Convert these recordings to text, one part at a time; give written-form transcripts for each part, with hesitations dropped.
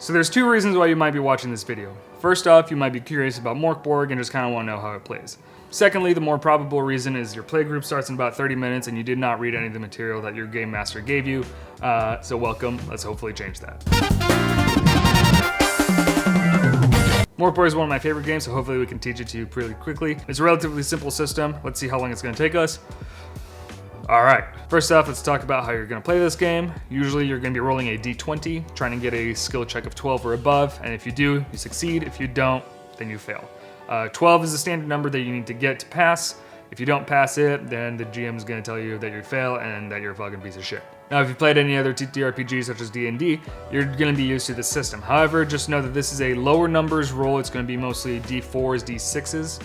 So there's two reasons why you might be watching this video. First off, you might be curious about Mörk Borg and just kind of want to know how it plays. Secondly, the more probable reason is your playgroup starts in about 30 minutes and you did not read any of the material that your game master gave you. So welcome, let's hopefully change that. Mörk Borg is one of my favorite games, so hopefully we can teach it to you pretty quickly. It's a relatively simple system. Let's see how long it's going to take us. All right, first off, let's talk about how you're going to play this game. Usually you're going to be rolling a d20, trying to get a skill check of 12 or above, and if you do, you succeed. If you don't, then you fail. 12 is the standard number that you need to get to pass. If you don't pass it, then the GM is going to tell you that you fail and that you're a fucking piece of shit. Now, if you've played any other TTRPGs such as D&D, you're going to be used to the system. However, just know that this is a lower numbers roll. It's going to be mostly D4s, D6s,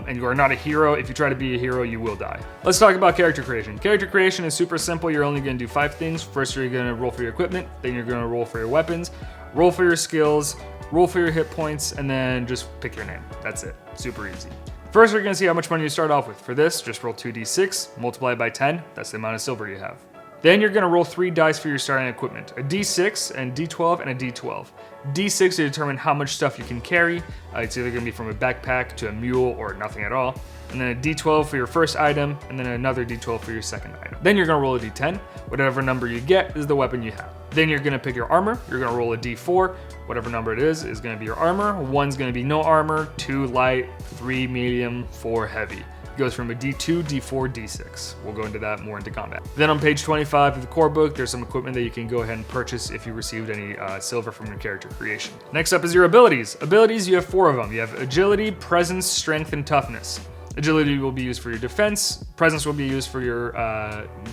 and you are not a hero. If you try to be a hero, you will die. Let's talk about character creation. Character creation is super simple. You're only going to do 5 things. First, you're going to roll for your equipment. Then you're going to roll for your weapons, roll for your skills, roll for your hit points, and then just pick your name. That's it. Super easy. First, we're going to see how much money you start off with. For this, just roll 2d6, multiply by 10. That's the amount of silver you have. Then you're going to roll 3 dice for your starting equipment, a d6, and d12, and a d12. D6 to determine how much stuff you can carry. It's either going to be from a backpack to a mule or nothing at all. And then a d12 for your first item, and then another d12 for your second item. Then you're going to roll a d10. Whatever number you get is the weapon you have. Then you're going to pick your armor. You're going to roll a d4. Whatever number it is going to be your armor. 1's going to be no armor, 2 light, 3 medium, 4 heavy. It goes from a d2, d4, d6. We'll go into that more into combat. Then on page 25 of the core book, there's some equipment that you can go ahead and purchase if you received any silver from your character creation. Next up is your abilities. Abilities, you have 4 of them. You have agility, presence, strength, and toughness. Agility will be used for your defense, presence will be used for your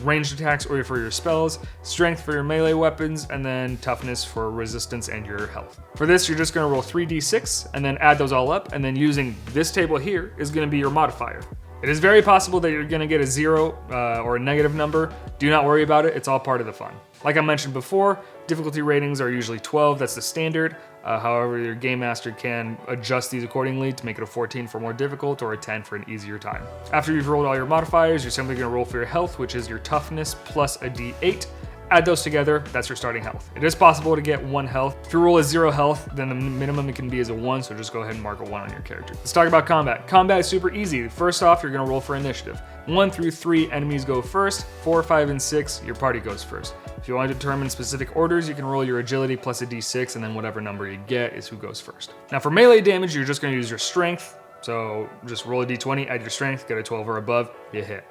ranged attacks or for your spells, strength for your melee weapons, and then toughness for resistance and your health. For this, you're just going to roll 3d6 and then add those all up, and then using this table here is going to be your modifier. It is very possible that you're going to get a 0 or a negative number. Do not worry about it, it's all part of the fun. Like I mentioned before, difficulty ratings are usually 12, that's the standard. However, your game master can adjust these accordingly to make it a 14 for more difficult or a 10 for an easier time. After you've rolled all your modifiers, you're simply going to roll for your health, which is your toughness plus a d8. Add those together, that's your starting health. It is possible to get 1 health. If you roll a 0 health, then the minimum it can be is a 1, so just go ahead and mark a 1 on your character. Let's talk about combat. Combat is super easy. First off, you're gonna roll for initiative. 1 through 3 enemies go first, 4, 5, and 6, your party goes first. If you want to determine specific orders, you can roll your agility plus a d6, and then whatever number you get is who goes first. Now for melee damage, you're just gonna use your strength. So just roll a d20, add your strength, get a 12 or above, you hit.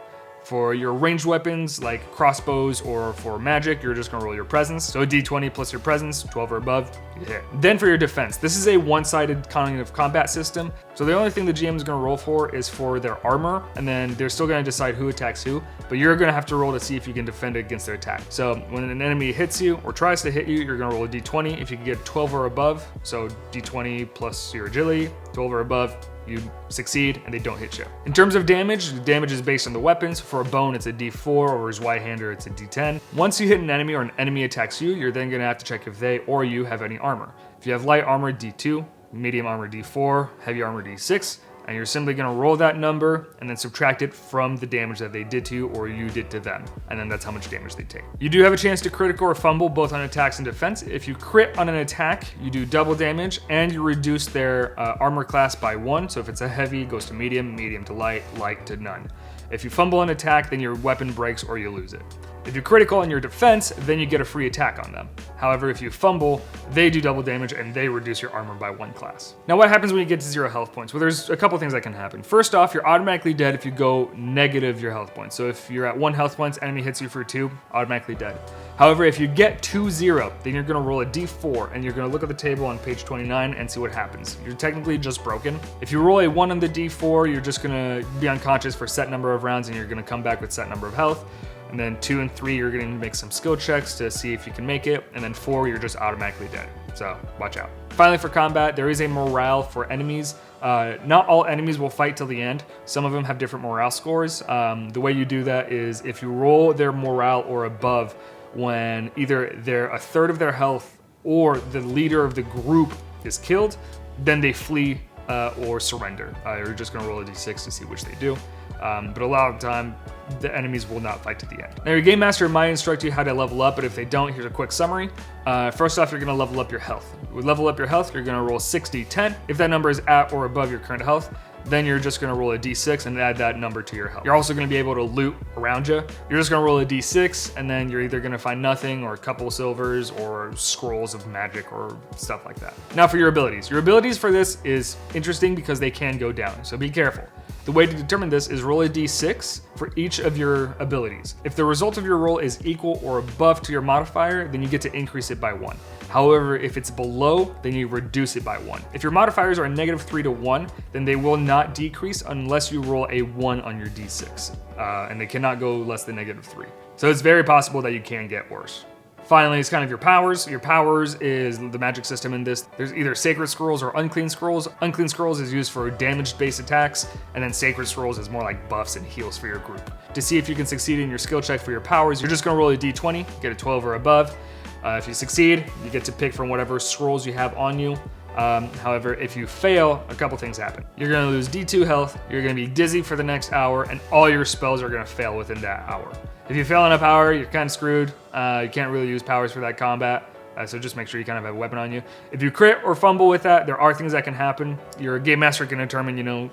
For your ranged weapons like crossbows or for magic, you're just gonna roll your presence. So a d20 plus your presence, 12 or above, you hit. Then for your defense, this is a one-sided kind of combat system. So the only thing the GM is gonna roll for is for their armor, and then they're still gonna decide who attacks who, but you're gonna have to roll to see if you can defend against their attack. So when an enemy hits you or tries to hit you, you're gonna roll a d20. If you can get 12 or above, so d20 plus your agility, 12 or above, you succeed and they don't hit you. In terms of damage, the damage is based on the weapons. For a bone, it's a d4, or his Y-hander, it's a d10. Once you hit an enemy or an enemy attacks you, you're then gonna have to check if they or you have any armor. If you have light armor, d2, medium armor, d4, heavy armor, d6, and you're simply gonna roll that number and then subtract it from the damage that they did to you or you did to them. And then that's how much damage they take. You do have a chance to critical or fumble both on attacks and defense. If you crit on an attack, you do double damage and you reduce their armor class by 1. So if it's a heavy, it goes to medium, medium to light, light to none. If you fumble an attack, then your weapon breaks or you lose it. If you're critical in your defense, then you get a free attack on them. However, if you fumble, they do double damage and they reduce your armor by 1 class. Now what happens when you get to 0 health points? Well, there's a couple things that can happen. First off, you're automatically dead if you go negative your health points. So if you're at 1 health points, enemy hits you for 2, automatically dead. However, if you get to 0, then you're gonna roll a d4 and you're gonna look at the table on page 29 and see what happens. You're technically just broken. If you roll a 1 on the d4, you're just gonna be unconscious for set number of rounds and you're gonna come back with set number of health. And then 2 and 3, you're gonna make some skill checks to see if you can make it. And then 4, you're just automatically dead. So watch out. Finally, for combat, there is a morale for enemies. Not all enemies will fight till the end. Some of them have different morale scores. The way you do that is if you roll their morale or above when either they're a third of their health or the leader of the group is killed, then they flee or surrender. You're just gonna roll a d6 to see which they do. But a lot of the time, the enemies will not fight to the end. Now your Game Master might instruct you how to level up, but if they don't, here's a quick summary. First off, you're going to level up your health. With level up your health, you're going to roll 6d10. If that number is at or above your current health, then you're just going to roll a d6 and add that number to your health. You're also going to be able to loot around you. You're just going to roll a d6, and then you're either going to find nothing or a couple silvers or scrolls of magic or stuff like that. Now for your abilities. Your abilities for this is interesting because they can go down, so be careful. The way to determine this is roll a d6 for each of your abilities. If the result of your roll is equal or above to your modifier, then you get to increase it by 1. However, if it's below, then you reduce it by 1. If your modifiers are -3 to 1, then they will not decrease unless you roll a 1 on your d6, and they cannot go less than -3. So it's very possible that you can get worse. Finally, it's kind of your powers. Your powers is the magic system in this. There's either Sacred Scrolls or Unclean Scrolls. Unclean Scrolls is used for damage-based attacks, and then Sacred Scrolls is more like buffs and heals for your group. To see if you can succeed in your skill check for your powers, you're just gonna roll a d20, get a 12 or above. If you succeed, you get to pick from whatever scrolls you have on you. However, if you fail, a couple things happen. You're gonna lose D2 health, you're gonna be dizzy for the next hour, and all your spells are gonna fail within that hour. If you fail on a power, you're kind of screwed. You can't really use powers for that combat. So just make sure you kind of have a weapon on you. If you crit or fumble with that, there are things that can happen. Your Game Master can determine,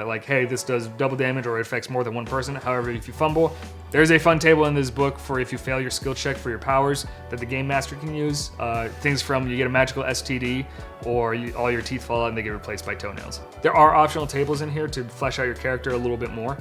like, hey, this does double damage or it affects more than one person. However, if you fumble, there's a fun table in this book for if you fail your skill check for your powers that the Game Master can use. Things from you get a magical STD or all your teeth fall out and they get replaced by toenails. There are optional tables in here to flesh out your character a little bit more.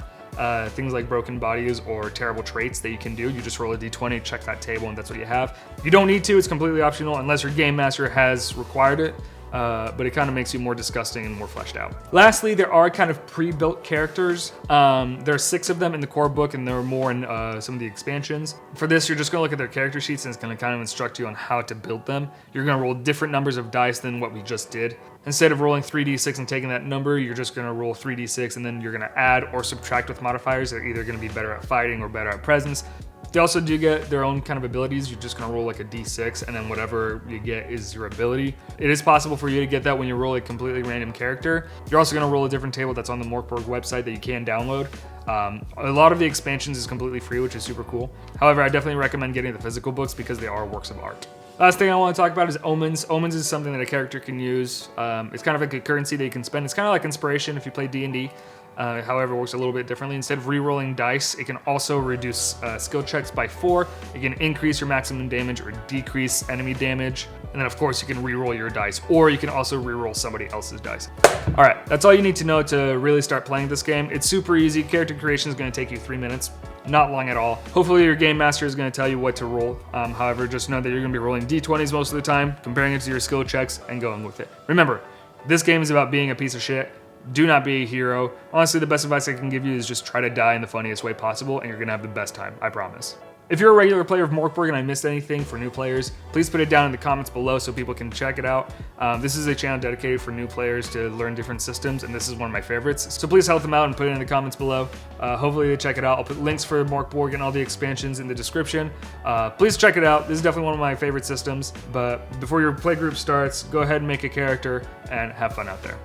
Things like broken bodies or terrible traits that you can do. You just roll a d20, check that table, and that's what you have. You don't need to, it's completely optional unless your Game Master has required it, but it kind of makes you more disgusting and more fleshed out. Lastly, there are kind of pre-built characters. There are 6 of them in the core book, and there are more in some of the expansions. For this, you're just gonna look at their character sheets, and it's gonna kind of instruct you on how to build them. You're gonna roll different numbers of dice than what we just did. Instead of rolling 3d6 and taking that number, you're just gonna roll 3d6, and then you're gonna add or subtract with modifiers. They're either gonna be better at fighting or better at presence. They also do get their own kind of abilities. You're just gonna roll like a d6, and then whatever you get is your ability. It is possible for you to get that when you roll a completely random character. You're also gonna roll a different table that's on the Mörk Borg website that you can download. A lot of the expansions is completely free, which is super cool. However, I definitely recommend getting the physical books because they are works of art. Last thing I want to talk about is Omens. Omens is something that a character can use. It's kind of like a currency that you can spend. It's kind of like inspiration if you play D&D. However, it works a little bit differently. Instead of re-rolling dice, it can also reduce skill checks by 4. It can increase your maximum damage or decrease enemy damage. And then of course you can re-roll your dice, or you can also re-roll somebody else's dice. All right, that's all you need to know to really start playing this game. It's super easy. Character creation is going to take you 3 minutes. Not long at all. Hopefully your Game Master is going to tell you what to roll. However, just know that you're going to be rolling d20s most of the time, comparing it to your skill checks, and going with it. Remember, this game is about being a piece of shit. Do not be a hero. Honestly, the best advice I can give you is just try to die in the funniest way possible, and you're going to have the best time. I promise. If you're a regular player of Mörk Borg and I missed anything for new players, please put it down in the comments below so people can check it out. This is a channel dedicated for new players to learn different systems, and this is one of my favorites. So please help them out and put it in the comments below. Hopefully they check it out. I'll put links for Mörk Borg and all the expansions in the description. Please check it out. This is definitely one of my favorite systems. But before your playgroup starts, go ahead and make a character and have fun out there.